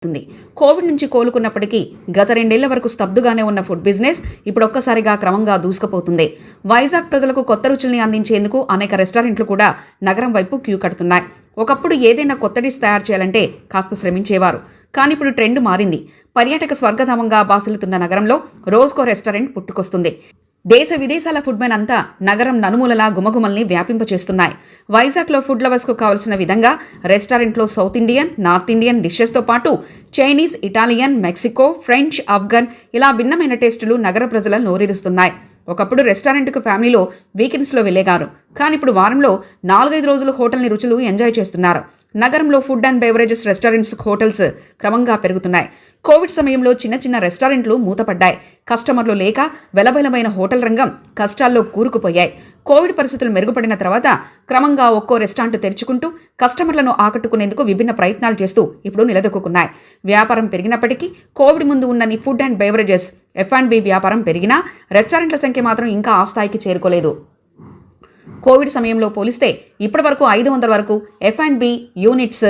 ఉంది. కోవిడ్ నుంచి కోలుకున్నప్పటికీ గత 2 ఏళ్ల వరకు స్తబ్దుగానే ఉన్న ఫుడ్ బిజినెస్ ఇప్పుడు ఒక్కసారిగా క్రమంగా దూసుకుపోతుంది. వైజాగ్ ప్రజలకు కొత్త రుచుల్ని అందించేందుకు అనేక రెస్టారెంట్లు కూడా నగరం వైపు క్యూ కడుతున్నాయి. ఒకప్పుడు ఏదైనా కొత్త డిష్ తయారు చేయాలంటే కాస్త శ్రమించేవారు. కానీ ఇప్పుడు ట్రెండ్ మారింది. పర్యాటక స్వర్గధామంగా బాసిల్లుతున్న నగరంలో రోజుకో రెస్టారెంట్ పుట్టుకొస్తుంది. దేశ విదేశాల ఫుడ్ మెన్ అంతా నగరం నలుమూలలా గుమగుమల్ని వ్యాపింపచేస్తున్నాయి. వైజాగ్లో ఫుడ్ లవర్స్కు కావలసిన విధంగా రెస్టారెంట్లో సౌత్ ఇండియన్, నార్త్ ఇండియన్ డిషెస్తో పాటు Chinese, Italian, Mexico, French, Afghan ఇలా భిన్నమైన టేస్టులు నగర ప్రజలను నోరిరుస్తున్నాయి. ఒకప్పుడు రెస్టారెంట్కు ఫ్యామిలీలో వీకెండ్స్లో వెళ్ళేగారు. కానీ ఇప్పుడు వారంలో 4-5 రోజులు హోటల్ని రుచులు ఎంజాయ్ చేస్తున్నారు. నగరంలో food and beverages restaurants, hotels క్రమంగా పెరుగుతున్నాయి. కోవిడ్ సమయంలో చిన్న చిన్న రెస్టారెంట్లు మూతపడ్డాయి. కస్టమర్లు లేక వెలబెలమైన హోటల్ రంగం కష్టాల్లో కూరుకుపోయాయి. కోవిడ్ పరిస్థితులు మెరుగుపడిన తర్వాత క్రమంగా ఒక్కో రెస్టారెంట్ తెరుచుకుంటూ కస్టమర్లను ఆకట్టుకునేందుకు విభిన్న ప్రయత్నాలు చేస్తూ ఇప్పుడు నిలదొక్కున్నాయి. వ్యాపారం పెరిగినప్పటికీ కోవిడ్ ముందు ఉన్నన్ని ఫుడ్ అండ్ బెవరేజెస్, F&B వ్యాపారం పెరిగినా రెస్టారెంట్ల సంఖ్య మాత్రం ఇంకా ఆ స్థాయికి చేరుకోలేదు. కోవిడ్ సమయంలో పోలిస్తే ఇప్పటి వరకు 500 వరకు F&B యూనిట్స్